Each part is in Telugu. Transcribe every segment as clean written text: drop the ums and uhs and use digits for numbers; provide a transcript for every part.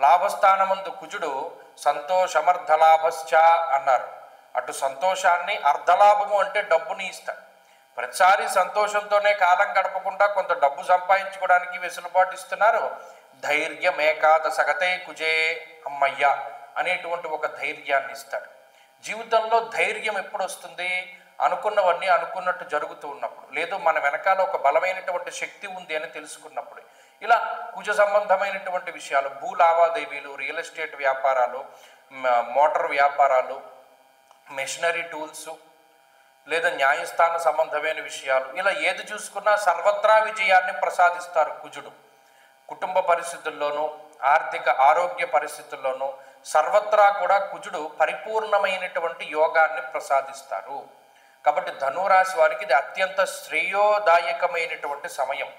లాభస్థానమందు కుజుడు సంతోషమర్ధలాభశ్చ అన్నారు. అటు సంతోషాన్ని, అర్ధలాభము అంటే డబ్బుని ఇస్తాడు. ప్రతిసారి సంతోషంతోనే కాలం గడపకుండా కొంత డబ్బు సంపాదించుకోవడానికి వెసులుబాటు ఇస్తున్నారు. ధైర్యం ఏకాదశగతే కుజే, అమ్మయ్య అనేటువంటి ఒక ధైర్యాన్ని ఇస్తాడు. జీవితంలో ధైర్యం ఎప్పుడు వస్తుంది? అనుకున్నవన్నీ అనుకున్నట్టు జరుగుతూ ఉన్నప్పుడు, లేదు మన వెనకాల ఒక బలమైనటువంటి శక్తి ఉంది అని తెలుసుకున్నప్పుడు. ఇలా కుజ సంబంధమైనటువంటి విషయాలు, భూ లావాదేవీలు, రియల్ ఎస్టేట్ వ్యాపారాలు, మోటార్ వ్యాపారాలు, మెషినరీ టూల్స్, లేదా న్యాయస్థాన సంబంధమైన విషయాలు, ఇలా ఏది చూసుకున్నా సర్వత్రా విజయాన్ని ప్రసాదిస్తారు కుజుడు. కుటుంబ పరిస్థితుల్లోనూ, ఆర్థిక ఆరోగ్య పరిస్థితుల్లోనూ సర్వత్రా కూడా కుజుడు పరిపూర్ణమైనటువంటి యోగాన్ని ప్రసాదిస్తారు. కాబట్టి ధనురాశి వారికి ఇది అత్యంత శ్రేయోదాయకమైనటువంటి సమయం.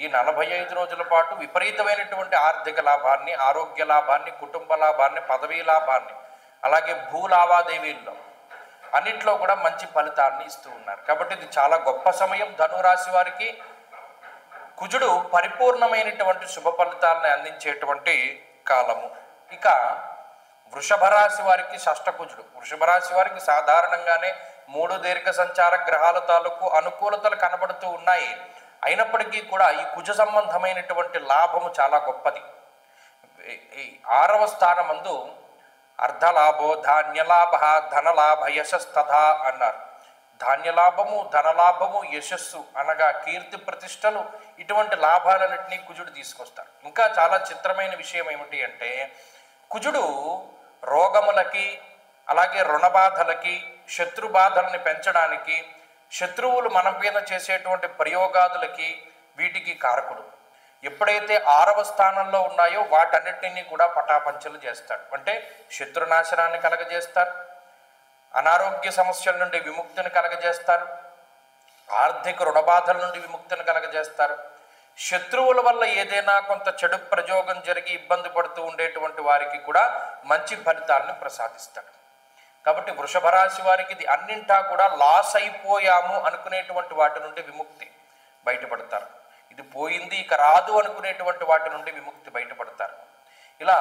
ఈ 45 రోజుల పాటు విపరీతమైనటువంటి ఆర్థిక లాభాన్ని, ఆరోగ్య లాభాన్ని, కుటుంబ లాభాన్ని, పదవీ లాభాన్ని, అలాగే భూ లావాదేవీల్లో అన్నిట్లో కూడా మంచి ఫలితాన్ని ఇస్తూ ఉన్నారు. కాబట్టి ఇది చాలా గొప్ప సమయం ధనురాశి వారికి. కుజుడు పరిపూర్ణమైనటువంటి శుభ ఫలితాలను అందించేటువంటి కాలము. ఇక వృషభ రాశి వారికి షష్టకుజుడు. వృషభ రాశి వారికి సాధారణంగానే 3 దీర్ఘ సంచార గ్రహాల తాలూకు అనుకూలతలు కనబడుతూ ఉన్నాయి. అయినప్పటికీ కూడా ఈ కుజ సంబంధమైనటువంటి లాభము చాలా గొప్పది. ఈ 6వ స్థానమందు అర్ధలాభో ధాన్యలాభ ధనలాభ యశస్తథా అన్నారు. ధాన్యలాభము, ధనలాభము, యశస్సు అనగా కీర్తి ప్రతిష్టలు, ఇటువంటి లాభాలన్నింటినీ కుజుడు తీసుకొస్తారు. ఇంకా చాలా చిత్రమైన విషయం ఏమిటి అంటే, కుజుడు రోగములకి, అలాగే రుణబాధలకి, శత్రుబాధల్ని పెంచడానికి, శత్రువులు మన మీద చేసేటువంటి ప్రయోగాదులకి, వీటికి కారకుడు. ఎప్పుడైతే 6వ స్థానంలో ఉన్నాయో వాటన్నిటినీ కూడా పటాపంచలు చేస్తాడు. అంటే శత్రునాశనాన్ని కలగజేస్తారు, అనారోగ్య సమస్యల నుండి విముక్తిని కలగజేస్తారు, ఆర్థిక రుణబాధల నుండి విముక్తిని కలగజేస్తారు. శత్రువుల వల్ల ఏదైనా కొంత చెడు ప్రయోగం జరిగి ఇబ్బంది పడుతూ ఉండేటువంటి వారికి కూడా మంచి ఫలితాలను ప్రసాదిస్తాడు. కాబట్టి వృషభ రాశి వారికి ఇది అన్నింటా కూడా లాస్ అయిపోయాము అనుకునేటువంటి వాటి నుండి విముక్తి, బయటపడతారు. ఇది పోయింది ఇక రాదు అనుకునేటువంటి వాటి నుండి విముక్తి, బయటపడతారు. ఇలా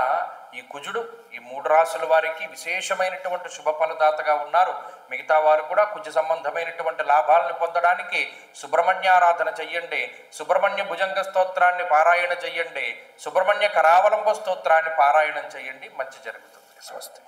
ఈ కుజుడు ఈ 3 రాశుల వారికి విశేషమైనటువంటి శుభ ఫలదాతగా ఉన్నారు. మిగతా వారు కూడా కుజ సంబంధమైనటువంటి లాభాలను పొందడానికి సుబ్రహ్మణ్యారాధన చెయ్యండి, సుబ్రహ్మణ్య భుజంగ స్తోత్రాన్ని పారాయణ చెయ్యండి, సుబ్రహ్మణ్య కరావలంబ స్తోత్రాన్ని పారాయణం చెయ్యండి, మంచి జరుగుతుంది. స్వస్తి.